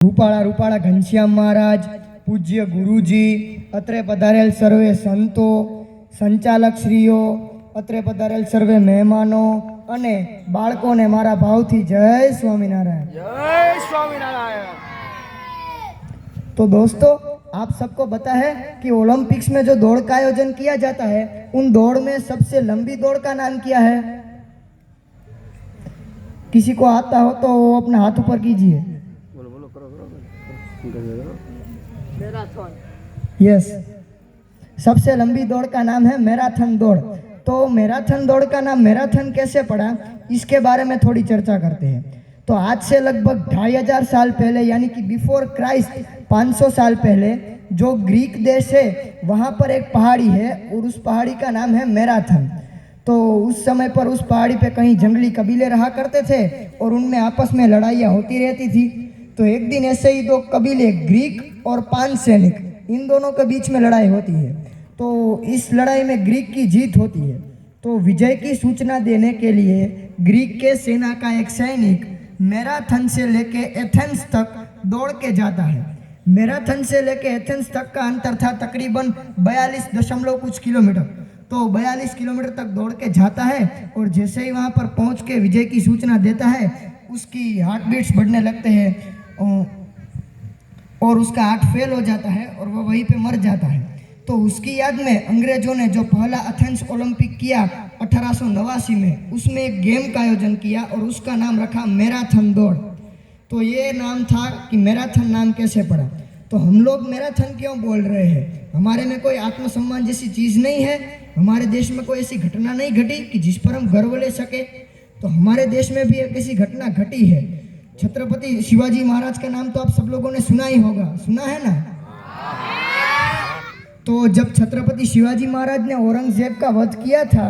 રૂપાળા રૂપાળા ઘનશ્યામ મહારાજ, પૂજ્ય ગુરુજી, અત્રે પધારેલ સર્વે સંતો, સંચાલક શ્રીઓ, અત્રે પધારેલ સર્વે મહેમાનો અને બાળકોને મારા ભાવથી જય स्वामीनारायण। जय स्वामीनारायण। तो दोस्तों, आप सबको पता है कि ओलंपिक्स में जो दौड़ का आयोजन किया जाता है, उन दौड़ में सबसे लंबी दौड़ का नाम क्या है? किसी को आता हो तो वो अपना हाथ ऊपर कीजिए। मैराथन। यस, सबसे लंबी दौड़ का नाम है मैराथन दौड़। तो मैराथन दौड़ का नाम मैराथन कैसे पड़ा, इसके बारे में थोड़ी चर्चा करते हैं। तो आज से लगभग 2500 साल पहले, यानी कि बिफोर क्राइस्ट 500 साल पहले, जो ग्रीक देश है वहाँ पर एक पहाड़ी है और उस पहाड़ी का नाम है मैराथन। तो उस समय पर उस पहाड़ी पे कहीं जंगली कबीले रहा करते थे और उनमें आपस में लड़ाइयाँ होती रहती थी। तो एक दिन ऐसे ही दो कबीले, ग्रीक और पान सैनिक, इन दोनों के बीच में लड़ाई होती है। तो इस लड़ाई में ग्रीक की जीत होती है। तो विजय की सूचना देने के लिए ग्रीक के सेना का एक सैनिक मैराथन से लेके एथेंस तक दौड़ के जाता है। मैराथन से लेके एथेंस तक का अंतर था तकरीबन 42 दशमलव कुछ किलोमीटर। तो 42 किलोमीटर तक दौड़ के जाता है और जैसे ही वहाँ पर पहुँच के विजय की सूचना देता है, उसकी हार्ट बीट्स बढ़ने लगते हैं और उसका हार्ट फेल हो जाता है और वह वहीं पे मर जाता है। तो उसकी याद में अंग्रेजों ने जो पहला एथेंस ओलंपिक किया 1889 में, उसमें एक गेम का आयोजन किया और उसका नाम रखा मैराथन दौड़। तो ये नाम था कि मैराथन नाम कैसे पड़ा। तो हम लोग मैराथन क्यों बोल रहे हैं? हमारे में कोई आत्मसम्मान जैसी चीज़ नहीं है, हमारे देश में कोई ऐसी घटना नहीं घटी कि जिस पर हम गर्व ले सके। तो हमारे देश में भी एक ऐसी घटना घटी है। छत्रपति शिवाजी महाराज का नाम तो आप सब लोगों ने सुना ही होगा, सुना है ना? तो जब छत्रपति शिवाजी महाराज ने औरंगजेब का वध किया था,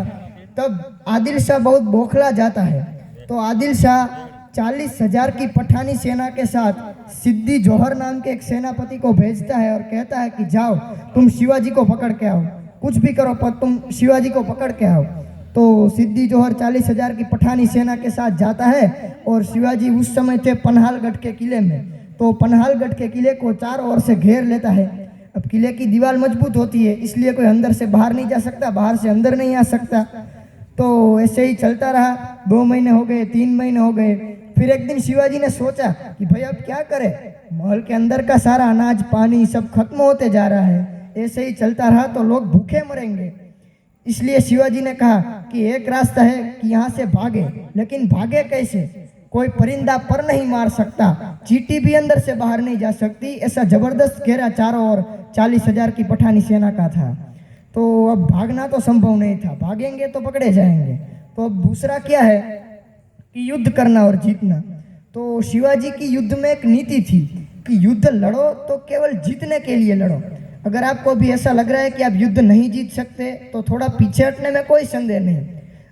तब आदिल शाह बहुत बौखला जाता है। तो आदिल शाह 40,000 की पठानी सेना के साथ सिद्दी जौहर नाम के एक सेनापति को भेजता है और कहता है कि जाओ, तुम शिवाजी को पकड़ के आओ, कुछ भी करो पर तुम शिवाजी को पकड़ के आओ। तो सिद्दी जौहर 40,000 की पठानी सेना के साथ जाता है और शिवाजी उस समय थे पनहालगढ़ के किले में। तो पनहालगढ़ के किले को चारों ओर से घेर लेता है। अब किले की दीवार मजबूत होती है, इसलिए कोई अंदर से बाहर नहीं जा सकता, बाहर से अंदर नहीं आ सकता। तो ऐसे ही चलता रहा। 2 महीने हो गए, 3 महीने हो गए। फिर एक दिन शिवाजी ने सोचा कि भाई अब क्या करें, महल के अंदर का सारा अनाज पानी सब खत्म होते जा रहा है, ऐसे ही चलता रहा तो लोग भूखे मरेंगे। इसलिए शिवाजी ने कहा कि एक रास्ता है कि यहाँ से भागे, लेकिन भागे कैसे? कोई परिंदा पर नहीं मार सकता, चींटी भी अंदर से बाहर नहीं जा सकती, ऐसा जबरदस्त घेरा चारों ओर 40,000 की पठानी सेना का था। तो अब भागना तो संभव नहीं था, भागेंगे तो पकड़े जाएंगे। तो अब दूसरा क्या है कि युद्ध करना और जीतना। तो शिवाजी की युद्ध में एक नीति थी कि युद्ध लड़ो तो केवल जीतने के लिए लड़ो। अगर आपको भी ऐसा लग रहा है कि आप युद्ध नहीं जीत सकते, तो थोड़ा पीछे हटने में कोई संदेह नहीं।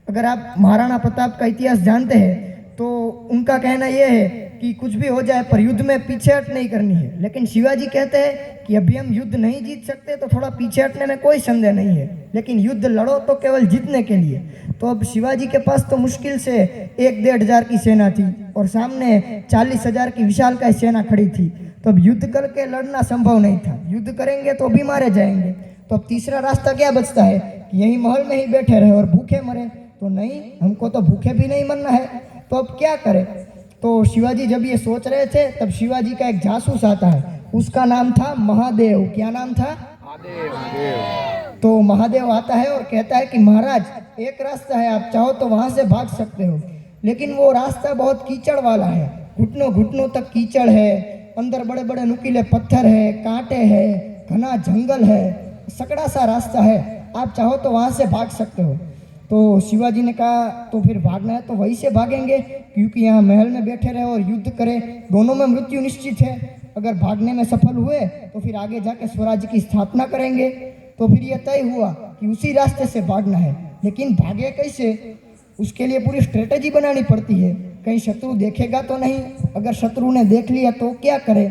अगर आप महाराणा प्रताप का इतिहास जानते हैं तो उनका कहना यह है कि कुछ भी हो जाए पर युद्ध में पीछे हट नहीं करनी है। लेकिन शिवाजी कहते हैं कि अभी हम युद्ध नहीं जीत सकते, तो थोड़ा पीछे हटने में कोई संदेह नहीं है, लेकिन युद्ध लड़ो तो केवल जीतने के लिए। तो अब शिवाजी के पास तो मुश्किल से 1-1.5 हज़ार की सेना थी और सामने 40,000 की विशालकाय सेना खड़ी थी। तो अब युद्ध करके लड़ना संभव नहीं था, युद्ध करेंगे तो भी मारे जाएंगे। तो अब तीसरा रास्ता क्या बचता है कि यहीं महल में ही बैठे रहे और भूखे मरे? तो नहीं, हमको तो भूखे भी नहीं मरना है। तो अब क्या करें? तो शिवाजी जब ये सोच रहे थे, तब शिवाजी का एक जासूस आता है, उसका नाम था महादेव। क्या नाम था? महादेव। तो महादेव आता है और कहता है कि महाराज एक रास्ता है, आप चाहो तो वहाँ से भाग सकते हो, लेकिन वो रास्ता बहुत कीचड़ वाला है, घुटनों घुटनों तक कीचड़ है, अंदर बड़े बड़े नुकीले पत्थर है, कांटे हैं, घना जंगल है, सकड़ा सा रास्ता है, आप चाहो तो वहाँ से भाग सकते हो। तो शिवाजी ने कहा तो फिर भागना है तो वहीं से भागेंगे, क्योंकि यहाँ महल में बैठे रहे और युद्ध करें, दोनों में मृत्यु निश्चित है। अगर भागने में सफल हुए तो फिर आगे जाके स्वराज्य की स्थापना करेंगे। तो फिर यह तय हुआ कि उसी रास्ते से भागना है, लेकिन भागे कैसे? उसके लिए पूरी स्ट्रेटेजी बनानी पड़ती है। कहीं शत्रु देखेगा तो नहीं, अगर शत्रु ने देख लिया तो क्या करे?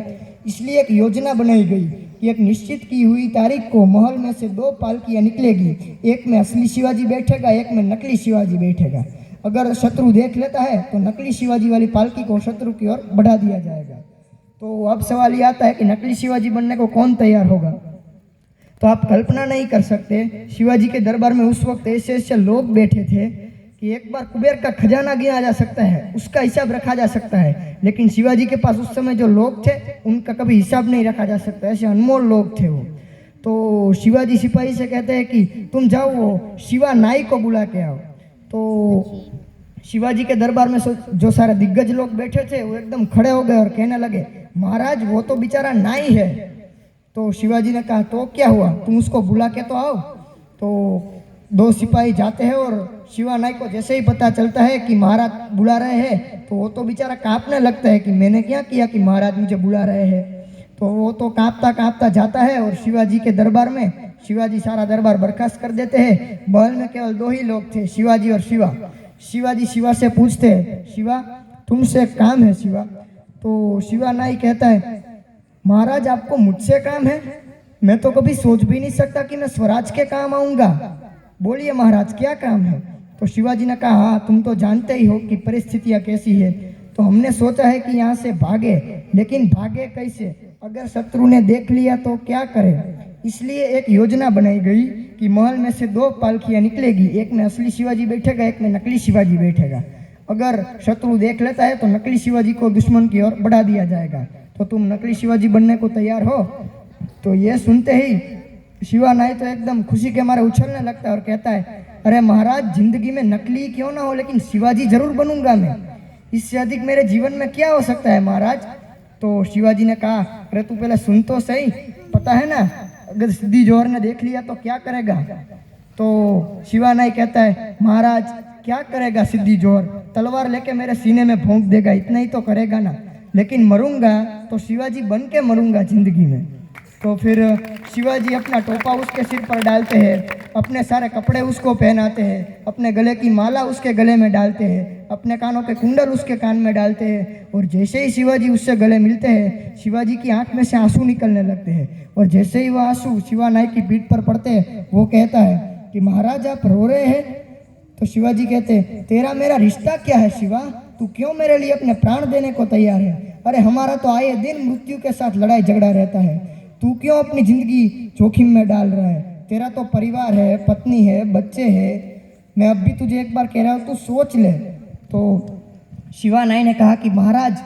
इसलिए एक योजना बनाई गई कि एक निश्चित की हुई तारीख को महल में से 2 पालकियाँ निकलेगी, एक में असली शिवाजी बैठेगा, एक में नकली शिवाजी बैठेगा। अगर शत्रु देख लेता है तो नकली शिवाजी वाली पालकी को शत्रु की ओर बढ़ा दिया जाएगा। तो अब सवाल ये आता है कि नकली शिवाजी बनने को कौन तैयार होगा। तो आप कल्पना नहीं कर सकते, शिवाजी के दरबार में उस वक्त ऐसे ऐसे लोग बैठे थे कि एक बार कुबेर का खजाना गिना जा सकता है, उसका हिसाब रखा जा सकता है, लेकिन शिवाजी के पास उस समय जो लोग थे उनका कभी हिसाब नहीं रखा जा सकता। ऐसे अनमोल लोग थे वो। तो शिवाजी सिपाही से कहते हैं कि तुम जाओ वो शिवा नाई को बुला के आओ। तो शिवाजी के दरबार में जो सारे दिग्गज लोग बैठे थे वो एकदम खड़े हो गए और कहने लगे, महाराज वो तो बेचारा नाई है। तो शिवाजी ने कहा तो क्या हुआ, तुम उसको बुला के तो आओ। तो दो सिपाही जाते हैं और शिवा नाई को जैसे ही पता चलता है कि महाराज बुला रहे हैं तो वो तो बेचारा कांपने लगता है कि मैंने क्या किया कि महाराज मुझे बुला रहे हैं। तो वो तो कांपता कांपता जाता है और शिवाजी के दरबार में शिवाजी सारा दरबार बर्खास्त कर देते हैं। महल में केवल दो ही लोग थे, शिवाजी और शिवा। शिवाजी शिवा से पूछते हैं, शिवा तुमसे काम है शिवा। तो शिवा नाई कहता है, महाराज आपको मुझसे काम है, मैं तो कभी सोच भी नहीं सकता कि मैं स्वराज के काम आऊँगा। बोलिए महाराज क्या काम है। तो शिवाजी ने कहा, हाँ तुम तो जानते ही हो कि परिस्थितियाँ कैसी है, तो हमने सोचा है कि यहाँ से भागे, लेकिन भागे कैसे, अगर शत्रु ने देख लिया तो क्या करें। इसलिए एक योजना बनाई गई कि महल में से दो पालकियाँ निकलेगी, एक में असली शिवाजी बैठेगा, एक में नकली शिवाजी बैठेगा। अगर शत्रु देख लेता है तो नकली शिवाजी को दुश्मन की ओर बढ़ा दिया जाएगा। तो तुम नकली शिवाजी बनने को तैयार हो। तो ये सुनते ही शिवा नाई तो एकदम खुशी के मारे उछलने लगता है और कहता है, अरे महाराज जिंदगी में नकली क्यों ना हो, लेकिन शिवाजी जरूर बनूंगा मैं, इससे अधिक मेरे जीवन में क्या हो सकता है महाराज। तो शिवाजी ने कहा, अरे तू पहले सुन तो सही, पता है ना अगर सिद्धि जोहर ने देख लिया तो क्या करेगा। तो शिवा नाई कहता है, महाराज क्या करेगा सिद्धि जोहर, तलवार लेके मेरे सीने में भोंक देगा, इतना ही तो करेगा ना, लेकिन मरूंगा तो शिवाजी बन के मरूंगा जिंदगी में। तो फिर शिवाजी अपना टोपा उसके सिर पर डालते हैं, अपने सारे कपड़े उसको पहनाते हैं, अपने गले की माला उसके गले में डालते हैं, अपने कानों के कुंडल उसके कान में डालते हैं। और जैसे ही शिवाजी उससे गले मिलते हैं, शिवाजी की आंख में से आंसू निकलने लगते हैं। और जैसे ही वो आंसू शिवा नाई की पीठ पर पड़ते हैं, वो कहता है कि महाराज आप रो रहे हैं। तो शिवाजी कहते हैं, तेरा मेरा रिश्ता क्या है शिवा, तू क्यों मेरे लिए अपने प्राण देने को तैयार है। अरे हमारा तो आए दिन मृत्यु के साथ लड़ाई झगड़ा रहता है, तू क्यों अपनी जिंदगी जोखिम में डाल रहा है। तेरा तो परिवार है, पत्नी है, बच्चे हैं, मैं अब भी तुझे एक बार कह रहा हूँ तू सोच ले। तो शिवा नाई ने कहा कि महाराज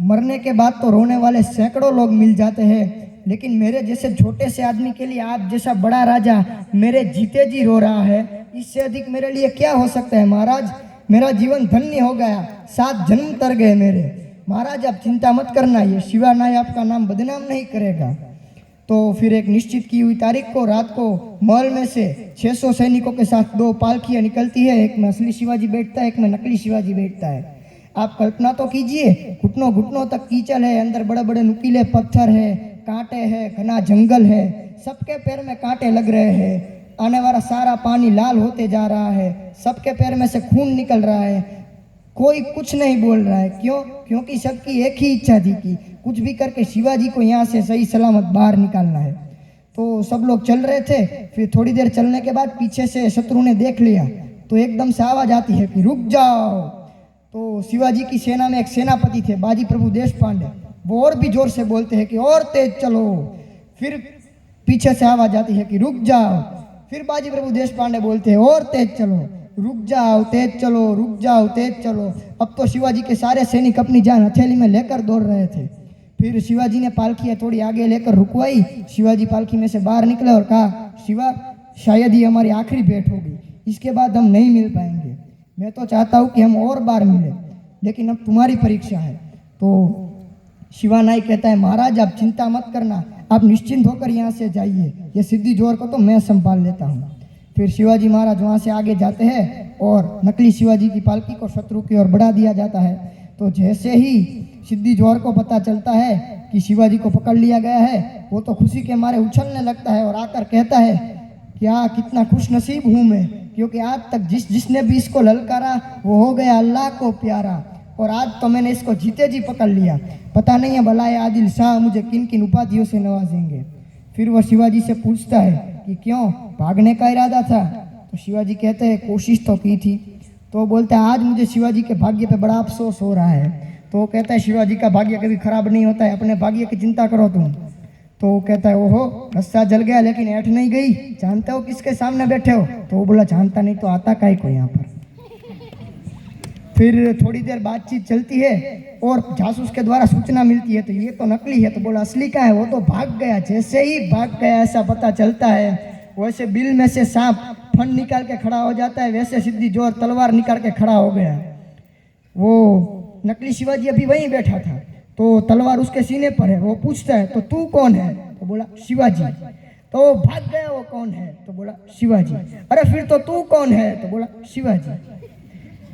मरने के बाद तो रोने वाले सैकड़ों लोग मिल जाते हैं, लेकिन मेरे जैसे छोटे से आदमी के लिए आप जैसा बड़ा राजा मेरे जीते जी रो रहा है, इससे अधिक मेरे लिए क्या हो सकता है महाराज। मेरा जीवन धन्य हो गया, 7 जन्म तर गए मेरे। महाराज आप चिंता मत करना, ये शिवा नाई आपका नाम बदनाम नहीं करेगा। तो फिर एक निश्चित की हुई तारीख को रात को महल में से 600 सैनिकों के साथ 2 पालकियाँ निकलती है, एक में असली शिवाजी बैठता है, एक में नकली शिवाजी बैठता है। आप कल्पना तो कीजिए, घुटनों घुटनों तक कीचड़ है, अंदर बड़े बड़े नुकीले पत्थर है, कांटे हैं, घना जंगल है, सबके पैर में कांटे लग रहे हैं, आने वाला सारा पानी लाल होते जा रहा है, सबके पैर में से खून निकल रहा है, कोई कुछ नहीं बोल रहा है। क्यों? क्योंकि सबकी एक ही इच्छा थी कि कुछ भी करके शिवाजी को यहाँ से सही सलामत बाहर निकालना है। तो सब लोग चल रहे थे। फिर थोड़ी देर चलने के बाद पीछे से शत्रु ने देख लिया तो एकदम से आवाज आती है कि रुक जाओ। तो शिवाजी की सेना में एक सेनापति थे बाजी प्रभु देश पांडे, वो और भी जोर से बोलते हैं कि और तेज चलो। फिर पीछे से आवाज आती है कि रुक जाओ। फिर बाजी प्रभु देश पांडे बोलते हैं और तेज चलो, रुक जाओ तेज चलो, रुक जाओ तेज चलो। अब तो शिवाजी के सारे सैनिक अपनी जान हथेली में लेकर दौड़ रहे थे। फिर शिवाजी ने पालकियाँ थोड़ी आगे लेकर रुकवाई। शिवाजी पालकी में से बाहर निकले और कहा, शिवा शायद ही हमारी आखिरी भेंट होगी, इसके बाद हम नहीं मिल पाएंगे। मैं तो चाहता हूँ कि हम और बार मिलें, लेकिन अब तुम्हारी परीक्षा है। तो शिवा नाई कहता है, महाराज आप चिंता मत करना, आप निश्चिंत होकर यहाँ से जाइए, ये सिद्धि जोहर को तो मैं संभाल लेता हूँ। फिर शिवाजी महाराज वहाँ से आगे जाते हैं और नकली शिवाजी की पालकी को शत्रु की ओर बढ़ा दिया जाता है। तो जैसे ही सिद्धि जोहर को पता चलता है कि शिवाजी को पकड़ लिया गया है, वो तो खुशी के मारे उछलने लगता है और आकर कहता है, क्या कितना खुश नसीब हूँ मैं, क्योंकि आज तक जिसने भी इसको ललकारा वो हो गया अल्लाह को प्यारा, और आज तो मैंने इसको जीते जी पकड़ लिया। पता नहीं है भला आदिल शाह मुझे किन किन उपाधियों से नवाजेंगे। फिर वह शिवाजी से पूछता है कि क्यों, भागने का इरादा था। तो शिवाजी कहते हैं कोशिश तो की थी। तो बोलते हैं आज मुझे शिवाजी के भाग्य पे बड़ा अफसोस हो रहा है। तो वो कहता है शिवाजी का भाग्य कभी खराब नहीं होता है, अपने भाग्य की चिंता करो तुम। तो वो कहता है ओहो रस्सा जल गया लेकिन ऐठ नहीं गई, जानते हो किसके सामने बैठे हो? तो वो बोला जानता नहीं तो आता काहे को यहाँ पर। फिर थोड़ी देर बातचीत चलती है और जासूस के द्वारा सूचना मिलती है तो ये तो नकली है। तो बोला असली का है? वो तो भाग गया। जैसे ही भाग गया ऐसा पता चलता है, वैसे बिल में से सांप फन निकाल के खड़ा हो जाता है, वैसे सिद्धि जोहर तलवार निकाल के खड़ा हो गया। वो नकली शिवाजी अभी वहीं बैठा था, तो तलवार उसके सीने पर है। वो पूछता है तो तू कौन है? तो बोला शिवाजी। तो भाग गया वो कौन है? तो बोला शिवाजी। अरे फिर तो तू कौन है? तो बोला शिवाजी।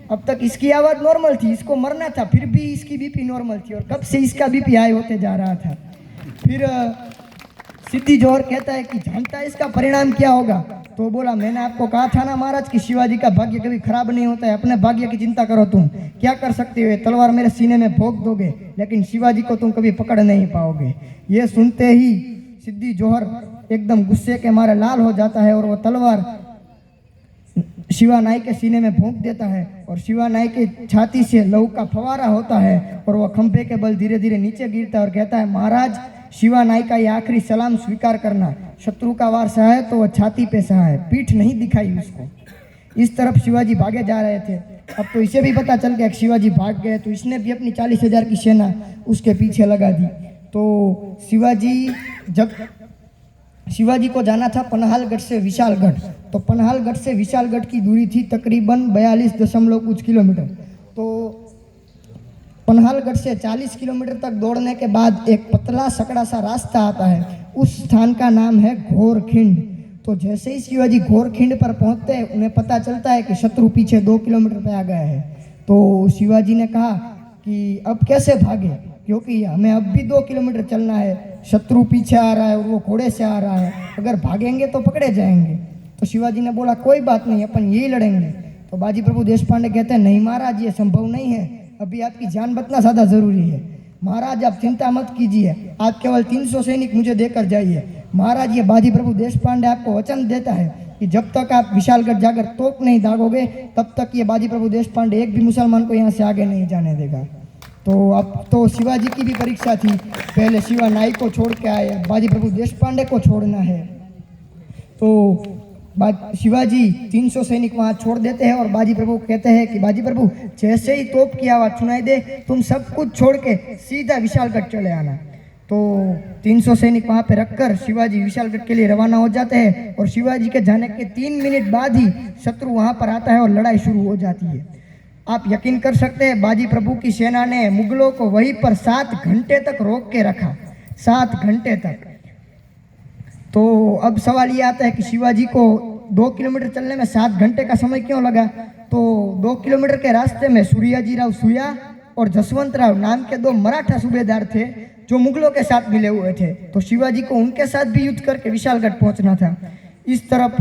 अब तक इसकी आवाज़ नॉर्मल थी, इसको मरना था, फिर भी इसकी बीपी नॉर्मल थी और कब से इसका बीपी हाई होते जा रहा था। फिर सिद्धि जोहर कहता है कि जानता है इसका परिणाम क्या होगा? तो बोला मैंने आपको कहा था ना महाराज कि शिवाजी का भाग्य कभी खराब नहीं होता है, अपने भाग्य की चिंता करो तुम। क्या कर सकते हो? तलवार मेरे सीने में भोंक दोगे लेकिन शिवाजी को तुम कभी पकड़ नहीं पाओगे। ये सुनते ही सिद्धि जोहर एकदम गुस्से के मारे लाल हो जाता है और वो तलवार शिवा नाई के सीने में भोंक देता है और शिवा नाई की छाती से लहू का फवारा होता है और वह खंभे के बल धीरे धीरे नीचे गिरता है और कहता है महाराज शिवा नाई का ये आखिरी सलाम स्वीकार करना, शत्रु का वार सहा है तो वह छाती पे सहा है, पीठ नहीं दिखाई उसको। इस तरफ शिवाजी भागे जा रहे थे। अब तो इसे भी पता चल गया कि शिवाजी भाग गए, तो इसने भी अपनी 40,000 की सेना उसके पीछे लगा दी। तो शिवाजी को जाना था पन्हालगढ़ से विशालगढ़, तो पन्हालगढ़ से विशालगढ़ की दूरी थी तकरीबन 42 कुछ किलोमीटर। तो पन्हालगढ़ से 40 किलोमीटर तक दौड़ने के बाद एक पतला सकड़ा सा रास्ता आता है, उस स्थान का नाम है घोरखिंड। तो जैसे ही शिवाजी घोरखिंड पर पहुंचते हैं उन्हें पता चलता है कि शत्रु पीछे 2 किलोमीटर पे आ गया है। तो शिवाजी ने कहा कि अब कैसे भागे, क्योंकि हमें अब भी 2 किलोमीटर चलना है, शत्रु पीछे आ रहा है और वो घोड़े से आ रहा है, अगर भागेंगे तो पकड़े जाएंगे। तो शिवाजी ने बोला कोई बात नहीं, अपन यही लड़ेंगे। तो बाजी प्रभु देशपांडे कहते हैं नहीं महाराज ये संभव नहीं है, अभी आपकी जान बचना ज़्यादा ज़रूरी है। महाराज आप चिंता मत कीजिए, आप केवल 300 सैनिक मुझे देकर जाइए। महाराज ये बाजी प्रभु देशपांडे आपको वचन देता है कि जब तक आप विशालगढ़ जाकर तोप नहीं दागोगे तब तक ये बाजी प्रभु देशपांडे एक भी मुसलमान को यहाँ से आगे नहीं जाने देगा। तो अब तो शिवाजी की भी परीक्षा थी, पहले शिवा नाई को छोड़ के आए, बाजी प्रभु देशपांडे को छोड़ना है। तो शिवाजी 300 सैनिक वहाँ छोड़ देते हैं और बाजी प्रभु कहते हैं कि बाजी प्रभु जैसे ही तोप की आवाज़ सुनाई दे तुम सब कुछ छोड़ के सीधा विशालगढ़ चले आना। तो 300 सैनिक वहाँ पे रखकर शिवाजी विशालगढ़ के लिए रवाना हो जाते हैं और शिवाजी के जाने के 3 मिनट बाद ही शत्रु वहाँ पर आता है और लड़ाई शुरू हो जाती है। आप यकीन कर सकते हैं बाजी प्रभु की सेना ने मुगलों को वहीं पर 7 घंटे तक रोक के रखा, 7 घंटे तक। तो अब सवाल ये आता है कि शिवाजी को 2 किलोमीटर चलने में 7 घंटे का समय क्यों लगा? तो 2 किलोमीटर के रास्ते में सूर्याजीराव सुया और जसवंतराव नाम के 2 मराठा सूबेदार थे जो मुगलों के साथ मिले हुए थे। तो शिवाजी को उनके साथ भी युद्ध करके विशालगढ़ पहुंचना था। इस तरफ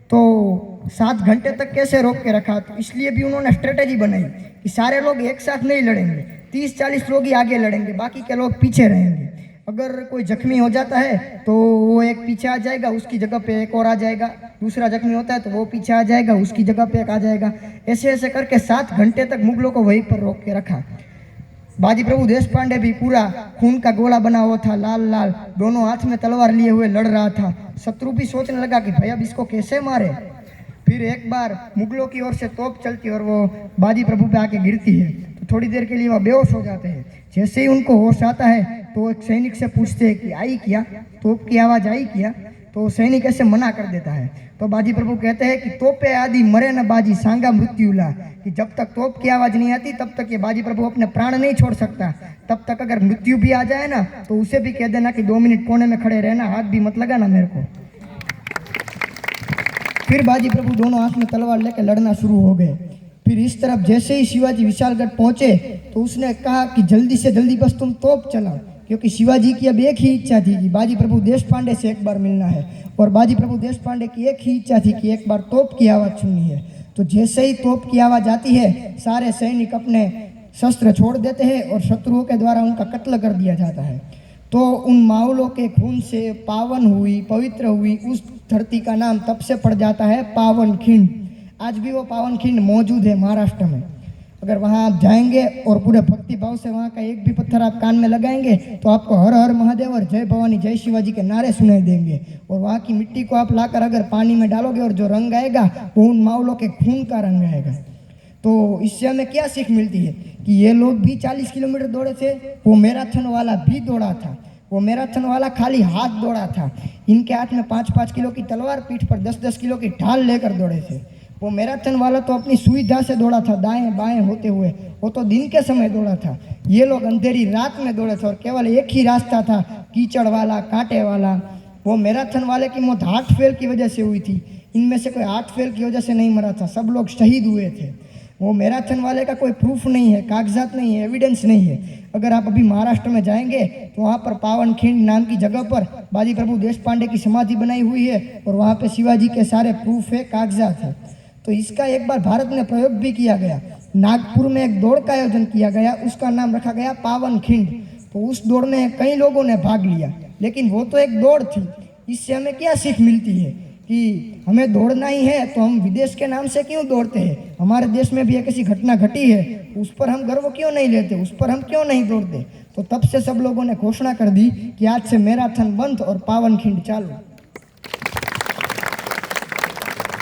तो 7 घंटे तक कैसे रोक के रखा? तो इसलिए भी उन्होंने स्ट्रेटेजी बनाई कि सारे लोग एक साथ नहीं लड़ेंगे, 30-40 लोग ही आगे लड़ेंगे, बाकी के लोग पीछे रहेंगे। अगर कोई जख्मी हो जाता है तो वो एक पीछे आ जाएगा, उसकी जगह पे एक और आ जाएगा, दूसरा जख्मी होता है तो वो पीछे आ जाएगा, उसकी जगह पे एक आ जाएगा। ऐसे ऐसे करके 7 घंटे तक मुगलों को वहीं पर रोक के रखा। बाजी प्रभु देशपांडे भी पूरा खून का गोला बना हुआ था, लाल लाल, दोनों हाथ में तलवार लिए हुए लड़ रहा था। शत्रु भी सोचने लगा कि भाई अब इसको कैसे मारे। फिर एक बार मुगलों की ओर से तोप चलती और वो बाजी प्रभु पे आके गिरती है, तो थोड़ी देर के लिए वह बेहोश हो जाते हैं। जैसे ही उनको होश आता है तो एक सैनिक से पूछते हैं कि आई क्या, तोप की आवाज़ आई क्या? तो सैनिक ऐसे मना कर देता है। तो बाजी प्रभु कहते हैं कि तोपे आदि मरे न बाजी सांगा मृत्युला, कि जब तक तोप की आवाज़ नहीं आती तब तक ये बाजी प्रभु अपने प्राण नहीं छोड़ सकता। तब तक अगर मृत्यु भी आ जाए ना तो उसे भी कह देना कि 2 मिनट कोने में खड़े रहना, हाथ भी मत लगाना मेरे को। फिर बाजी प्रभु दोनों हाथ में तलवार लेकर लड़ना शुरू हो गए। फिर इस तरफ जैसे ही शिवाजी विशालगढ़ पहुंचे तो उसने कहा कि जल्दी से जल्दी बस तुम तोप चलाओ, क्योंकि शिवाजी की अब एक ही इच्छा थी कि बाजी प्रभु देशपांडे से एक बार मिलना है, और बाजी प्रभु देशपांडे की एक ही इच्छा थी कि एक बार तोप की आवाज़ सुननी है। तो जैसे ही तोप की आवाज़ आती है सारे सैनिक अपने शस्त्र छोड़ देते हैं और शत्रुओं के द्वारा उनका कत्ल कर दिया जाता है। तो उन मावलों के खून से पावन हुई, पवित्र हुई उस धरती का नाम तब से पड़ जाता है पावन खिंड। आज भी वो पावन खिंड मौजूद है महाराष्ट्र में। अगर वहाँ आप जाएंगे और पूरे भक्ति भाव से वहाँ का एक भी पत्थर आप कान में लगाएंगे तो आपको हर हर महादेव और जय भवानी जय शिवाजी के नारे सुनाई देंगे। और वहाँ की मिट्टी को आप लाकर अगर पानी में डालोगे और जो रंग आएगा वो उन मावलों के खून का रंग आएगा। तो इससे हमें क्या सीख मिलती है कि ये लोग भी 40 किलोमीटर दौड़े थे, वो मैराथन वाला भी दौड़ा था। वो मैराथन वाला खाली हाथ दौड़ा था, इनके हाथ में 5-5 किलो की तलवार, पीठ पर 10-10 किलो की ढाल लेकर दौड़े थे। वो मैराथन वाला तो अपनी सुविधा से दौड़ा था, दाएं बाएं होते हुए, वो तो दिन के समय दौड़ा था। ये लोग अंधेरी रात में दौड़े थे और केवल एक ही रास्ता था, कीचड़ वाला, कांटे वाला। वो मैराथन वाले की मौत हार्ट फेल की वजह से हुई थी, इनमें से कोई हार्ट फेल की वजह से नहीं मरा था, सब लोग शहीद हुए थे। वो मैराथन वाले का कोई प्रूफ नहीं है, कागजात नहीं है, एविडेंस नहीं है। अगर आप अभी महाराष्ट्र में जाएंगे तो वहाँ पर पावनखिंड नाम की जगह पर बाजी प्रभु देशपांडे की समाधि बनाई हुई है और वहाँ पे शिवाजी के सारे प्रूफ है, कागजात है। तो इसका एक बार भारत में प्रयोग भी किया गया। नागपुर में एक दौड़ का आयोजन किया गया, उसका नाम रखा गया पावनखिंड। तो उस दौड़ में कई लोगों ने भाग लिया, लेकिन वो तो एक दौड़ थी। इससे हमें क्या सीख मिलती है कि हमें दौड़ना ही है तो हम विदेश के नाम से क्यों दौड़ते हैं? हमारे देश में भी एक ऐसी घटना घटी है, उस पर हम गर्व क्यों नहीं लेते, उस पर हम क्यों नहीं दौड़ते? तो तब से सब लोगों ने घोषणा कर दी कि आज से मैराथन बंद और पावनखिंड चालू।